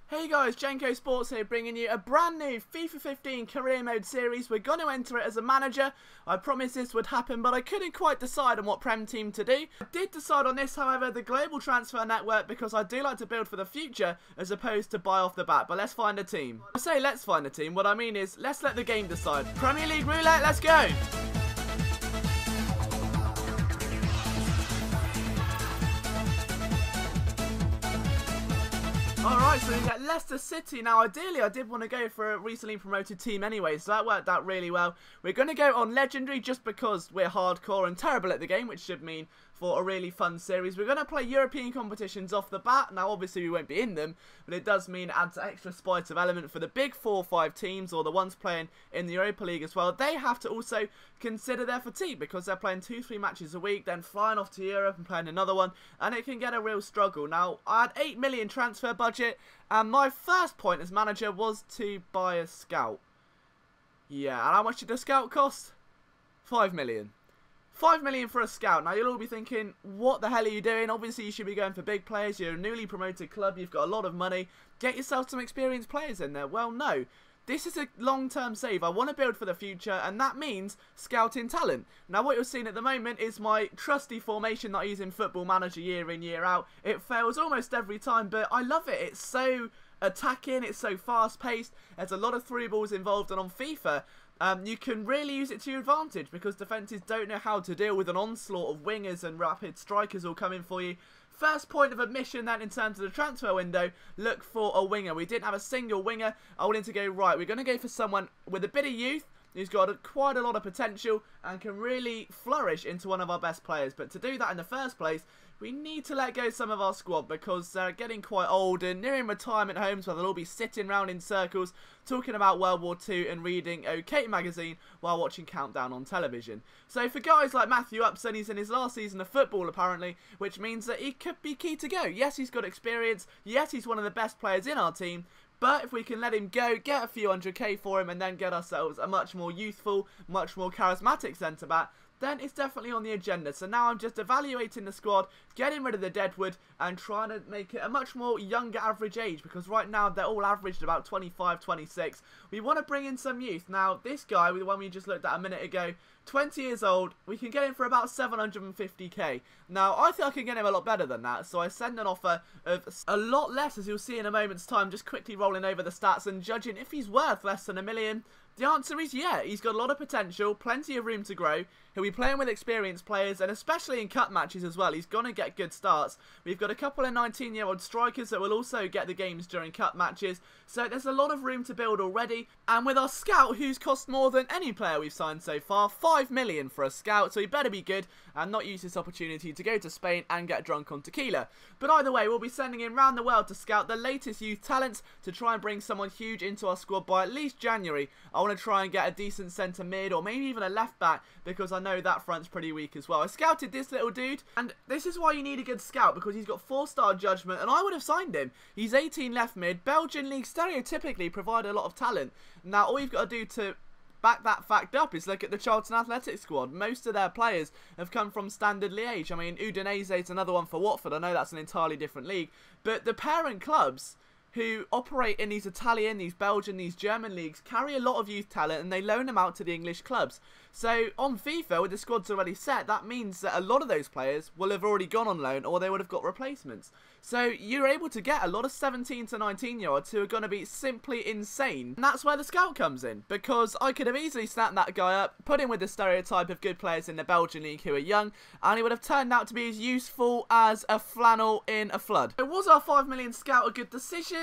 Hey guys, Jenko Sports here, bringing you a brand new FIFA 15 career mode series. We're going to enter it as a manager. I promised this would happen, but I couldn't quite decide on what Prem team to do. I did decide on this, however, the global transfer network, because I do like to build for the future as opposed to buy off the bat. But let's find a team. I say let's find a team. What I mean is let's let the game decide. Premier League Roulette, let's go. Alright, so we get Leicester City. Now, ideally, I did want to go for a recently promoted team anyway, so that worked out really well. We're going to go on Legendary just because we're hardcore and terrible at the game, which should mean for a really fun series. We're going to play European competitions off the bat. Now, obviously, we won't be in them, but it does mean it adds extra spice of element for the big 4 or 5 teams, or the ones playing in the Europa League as well. They have to also consider their fatigue because they're playing 2-3 matches a week, then flying off to Europe and playing another one, and it can get a real struggle. Now, I had 8 million transfer budget, and my first point as manager was to buy a scout. Yeah, and how much did the scout cost? 5 million. 5 million for a scout. Now, you'll all be thinking, what the hell are you doing? Obviously, you should be going for big players. You're a newly promoted club. You've got a lot of money. Get yourself some experienced players in there. Well, no. This is a long-term save. I want to build for the future, and that means scouting talent. Now, what you're seeing at the moment is my trusty formation that I use in Football Manager year in, year out. It fails almost every time, but I love it. It's so attacking. It's so fast-paced. There's a lot of through balls involved, and on FIFA, you can really use it to your advantage because defences don't know how to deal with an onslaught of wingers and rapid strikers all coming for you. First point of admission then in terms of the transfer window, look for a winger. We didn't have a single winger. I wanted to go, right, we're going to go for someone with a bit of youth, who's got quite a lot of potential and can really flourish into one of our best players. But to do that in the first place, we need to let go some of our squad because they're getting quite old and nearing retirement homes where they'll all be sitting round in circles talking about World War II and reading OK magazine while watching Countdown on television. So for guys like Matthew Upson, he's in his last season of football apparently, which means that he could be key to go. Yes, he's got experience. Yes, he's one of the best players in our team. But if we can let him go, get a few 100k for him and then get ourselves a much more youthful, much more charismatic centre-back, then it's definitely on the agenda. So now I'm just evaluating the squad, getting rid of the deadwood and trying to make it a much more younger average age, because right now they're all averaged about 25, 26. We want to bring in some youth. Now this guy, the one we just looked at a minute ago, 20 years old, we can get him for about 750k. Now I think I can get him a lot better than that, so I send an offer of a lot less, as you'll see in a moment's time, just quickly rolling over the stats and judging if he's worth less than $1 million. The answer is yeah, he's got a lot of potential, plenty of room to grow. He'll be playing with experienced players, and especially in cup matches as well, he's going to get good starts. We've got a couple of 19-year-old strikers that will also get the games during cup matches, so there's a lot of room to build already. And with our scout, who's cost more than any player we've signed so far, 5 million for a scout, so he better be good and not use this opportunity to go to Spain and get drunk on tequila. But either way, we'll be sending him round the world to scout the latest youth talents to try and bring someone huge into our squad by at least January. I want to try and get a decent centre mid or maybe even a left back, because I know that front's pretty weak as well. I scouted this little dude, and this is why you need a good scout, because he's got 4-star judgment and I would have signed him. He's 18 left mid. Belgian league stereotypically provide a lot of talent. Now all you've got to do to back that fact up is look at the Charlton Athletic squad. Most of their players have come from Standard Liège. I mean, Udinese is another one for Watford. I know that's an entirely different league, but the parent clubs who operate in these Italian, these Belgian, these German leagues carry a lot of youth talent and they loan them out to the English clubs. So on FIFA, with the squads already set, that means that a lot of those players will have already gone on loan or they would have got replacements. So you're able to get a lot of 17 to 19-year-olds who are going to be simply insane. And that's where the scout comes in, because I could have easily snapped that guy up, put him with the stereotype of good players in the Belgian league who are young, and he would have turned out to be as useful as a flannel in a flood. So was our 5 million scout a good decision?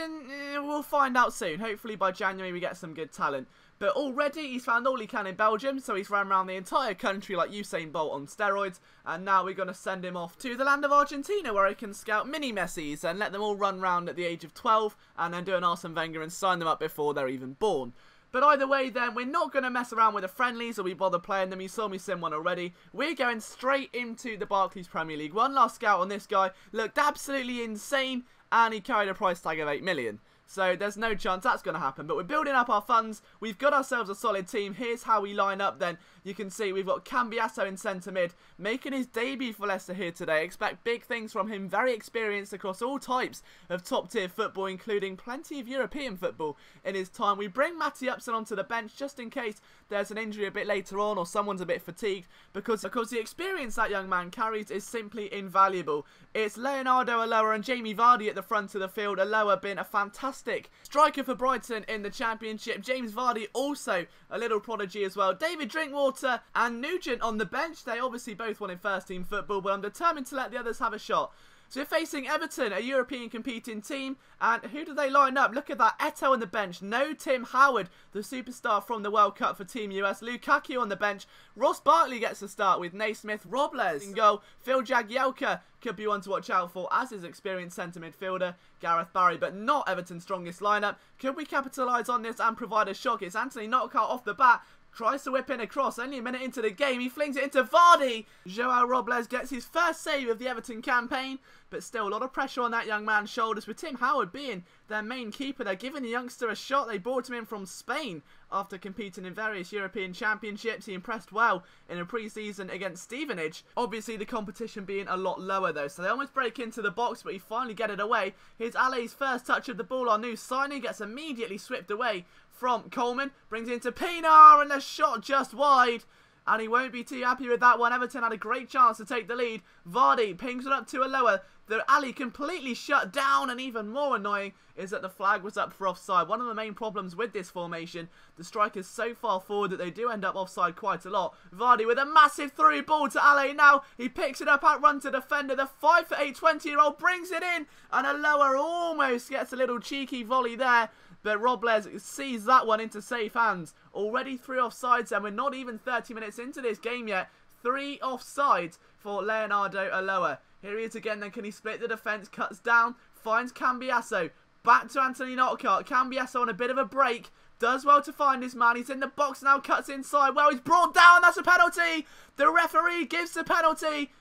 We'll find out soon. Hopefully by January we get some good talent. But already he's found all he can in Belgium, so he's ran around the entire country like Usain Bolt on steroids. And now we're going to send him off to the land of Argentina, where he can scout mini Messis and let them all run around at the age of 12 and then do an Arsene Wenger and sign them up before they're even born. But either way then, we're not going to mess around with the friendlies or we bother playing them. You saw me sim one already. We're going straight into the Barclays Premier League. One last scout on this guy. Looked absolutely insane and he carried a price tag of 8 million. So there's no chance that's going to happen. But we're building up our funds. We've got ourselves a solid team. Here's how we line up then. you can see we've got Cambiasso in centre mid, making his debut for Leicester here today. Expect big things from him, very experienced across all types of top tier football, including plenty of European football in his time. We bring Matty Upson onto the bench just in case there's an injury a bit later on or someone's a bit fatigued, because the experience that young man carries is simply invaluable. It's Leonardo Aloa and Jamie Vardy at the front of the field. Aloa being a fantastic striker for Brighton in the Championship. James Vardy also a little prodigy as well. David Drinkwater and Nugent on the bench. They obviously both wanted first team football, but I'm determined to let the others have a shot. So we're facing Everton, a European competing team, and who do they line up? Look at that, Eto'o on the bench, no Tim Howard, the superstar from the World Cup for Team US, Lukaku on the bench, Ross Barkley gets a start with Naismith, Robles in goal, Phil Jagielka could be one to watch out for as his experienced centre midfielder, Gareth Barry, but not Everton's strongest lineup. Could we capitalise on this and provide a shock? It's Anthony Knockout off the bat. Tries to whip in a cross, only a minute into the game, he flings it into Vardy. Joao Robles gets his first save of the Everton campaign, but still a lot of pressure on that young man's shoulders, with Tim Howard being their main keeper. They're giving the youngster a shot. They brought him in from Spain after competing in various European championships. He impressed well in a pre-season against Stevenage. Obviously the competition being a lot lower though, so they almost break into the box, but he finally get it away. Here's Ale's first touch of the ball. Our new signing gets immediately swept away from Coleman, brings it into Pinar, and the shot just wide, and he won't be too happy with that one. Everton had a great chance to take the lead. Vardy pings it up to Aloa. The alley completely shut down, and even more annoying is that the flag was up for offside. One of the main problems with this formation, the strikers so far forward that they do end up offside quite a lot. Vardy with a massive through ball to Ale now. He picks it up, outrun to defender. The 5'8" 20-year-old brings it in, and Aloa almost gets a little cheeky volley there. But Robles sees that one into safe hands. Already 3 offsides, and we're not even 30 minutes into this game yet. 3 offsides for Leonardo Aloa. Here he is again, then can he split the defence? Cuts down, finds Cambiasso. Back to Anthony Knockout. Cambiasso on a bit of a break. Does well to find his man. He's in the box now, cuts inside. Well, he's brought down. That's a penalty. The referee gives the penalty.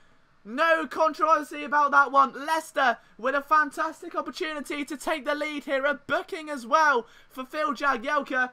No controversy about that one. Leicester with a fantastic opportunity to take the lead here. A booking as well for Phil Jagielka.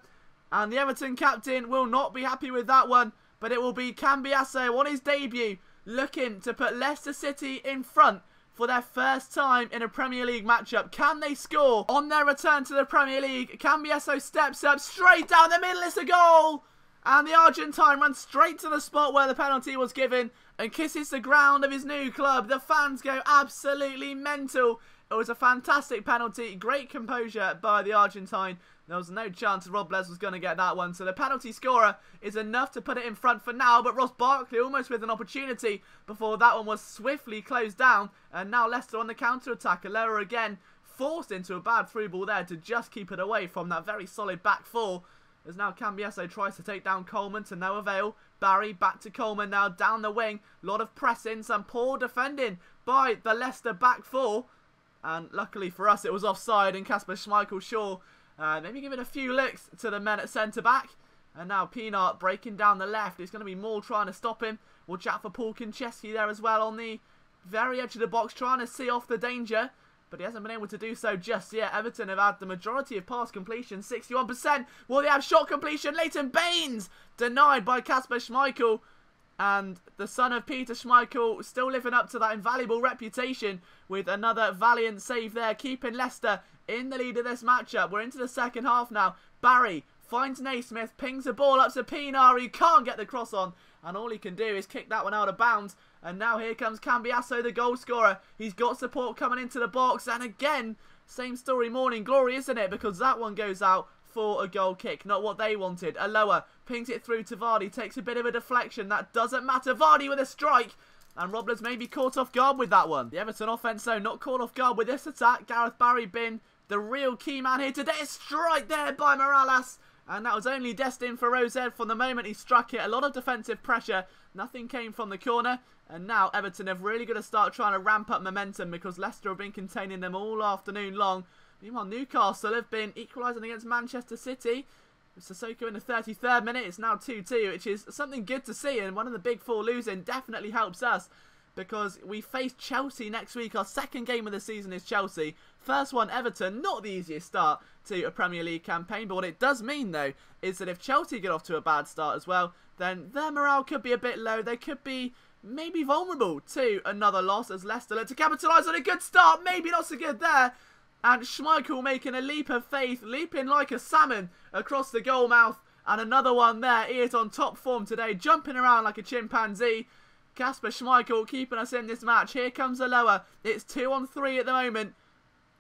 And the Everton captain will not be happy with that one. But it will be Cambiasso on his debut, looking to put Leicester City in front for their first time in a Premier League matchup. Can they score on their return to the Premier League? Cambiasso steps up straight down the middle. It's a goal. And the Argentine runs straight to the spot where the penalty was given and kisses the ground of his new club. The fans go absolutely mental. It was a fantastic penalty. Great composure by the Argentine. There was no chance Robles was going to get that one. So the penalty scorer is enough to put it in front for now. But Ross Barkley almost with an opportunity before that one was swiftly closed down. And now Leicester on the counter-attack. Aloa again forced into a bad through ball there to just keep it away from that very solid back four. As now Cambiasso tries to take down Coleman to no avail. Barry back to Coleman now down the wing. A lot of pressing, some poor defending by the Leicester back four. And luckily for us it was offside, and Kasper Schmeichel Shaw maybe giving a few licks to the men at centre back. And now Pinar breaking down the left. It's going to be Moore trying to stop him. Watch out for Paul Konchesky there as well on the very edge of the box, trying to see off the danger. But he hasn't been able to do so just yet. Everton have had the majority of pass completion, 61%. Will they have shot completion? Leighton Baines denied by Kasper Schmeichel. And the son of Peter Schmeichel still living up to that invaluable reputation with another valiant save there, keeping Leicester in the lead of this matchup. We're into the second half now. Barry finds Naismith, pings the ball up to Pinar. He can't get the cross on, and all he can do is kick that one out of bounds. And now here comes Cambiasso, the goal scorer. He's got support coming into the box, and again, same story, morning glory, isn't it? Because that one goes out for a goal kick, not what they wanted. Aloa pings it through to Vardy, takes a bit of a deflection. That doesn't matter. Vardy with a strike, and Robles may be caught off guard with that one. The Everton offense, though, not caught off guard with this attack. Gareth Barry been the real key man here today. A strike there by Morales, and that was only destined for Rosed from the moment he struck it. A lot of defensive pressure. Nothing came from the corner. And now Everton have really got to start trying to ramp up momentum, because Leicester have been containing them all afternoon long. Meanwhile, Newcastle have been equalising against Manchester City. Sissoko in the 33rd minute. It's now 2-2, which is something good to see. And one of the big four losing definitely helps us. because we face Chelsea next week. Our second game of the season is Chelsea. First one, Everton. Not the easiest start to a Premier League campaign, but what it does mean, though, is that if Chelsea get off to a bad start as well, then their morale could be a bit low. They could be maybe vulnerable to another loss, as Leicester look to capitalise on a good start. Maybe not so good there. And Schmeichel making a leap of faith, leaping like a salmon across the goal mouth. And another one there. He is on top form today, jumping around like a chimpanzee. Kasper Schmeichel keeping us in this match. Here comes a lower. It's 2-on-3 at the moment,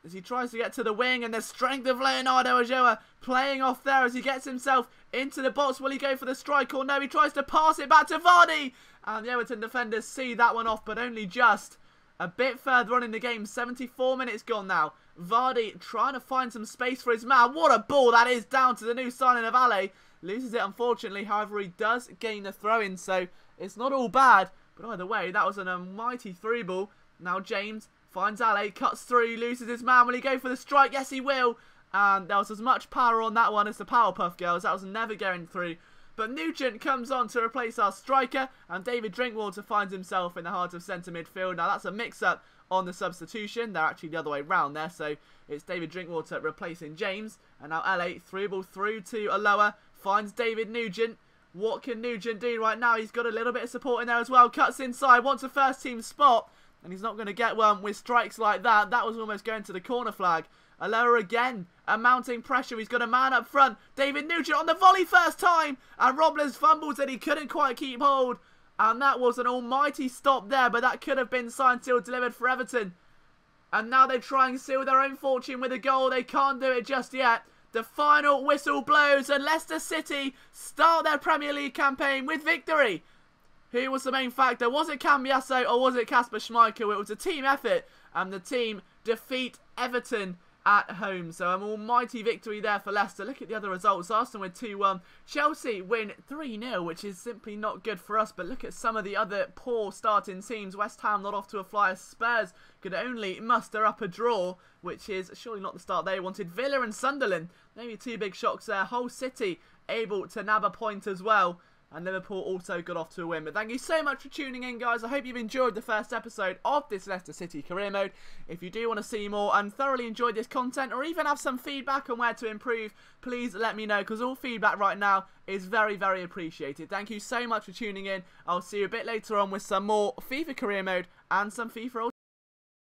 as he tries to get to the wing, and the strength of Leonardo Ulloa playing off there as he gets himself into the box. Will he go for the strike or no? He tries to pass it back to Vardy, and the Everton defenders see that one off, but only just. A bit further on in the game, 74 minutes gone now. Vardy trying to find some space for his man. What a ball that is, down to the new signing of Ale. Loses it, unfortunately. However, he does gain the throw-in, so it's not all bad. But either way, that was an almighty through ball. Now James finds Ale, cuts through, loses his man. Will he go for the strike? Yes, he will. And there was as much power on that one as the Powerpuff Girls. That was never going through. But Nugent comes on to replace our striker, and David Drinkwater finds himself in the heart of centre midfield. Now that's a mix-up on the substitution. They're actually the other way round there, so it's David Drinkwater replacing James. And now LA through ball through to Ulloa, finds David Nugent. What can Nugent do right now? He's got a little bit of support in there as well. Cuts inside, wants a first team spot, and he's not going to get one with strikes like that. That was almost going to the corner flag. Ulloa again, a mounting pressure. He's got a man up front. David Nugent on the volley first time. And Robles fumbles that he couldn't quite keep hold. And that was an almighty stop there. But that could have been signed, sealed, delivered for Everton. And now they try and seal their own fortune with a goal. They can't do it just yet. The final whistle blows. And Leicester City start their Premier League campaign with victory. Who was the main factor? Was it Cambiasso or was it Kasper Schmeichel? It was a team effort. And the team defeat Everton at home. So an almighty victory there for Leicester. Look at the other results. Arsenal win 2-1. Chelsea win 3-0, which is simply not good for us. But look at some of the other poor starting teams. West Ham not off to a flyer. Spurs could only muster up a draw, which is surely not the start they wanted. Villa and Sunderland, maybe two big shocks there. Hull City able to nab a point as well. And Liverpool also got off to a win. But thank you so much for tuning in, guys. I hope you've enjoyed the first episode of this Leicester City career mode. If you do want to see more and thoroughly enjoyed this content, or even have some feedback on where to improve, please let me know, because all feedback right now is very, very appreciated. Thank you so much for tuning in. I'll see you a bit later on with some more FIFA career mode and some FIFA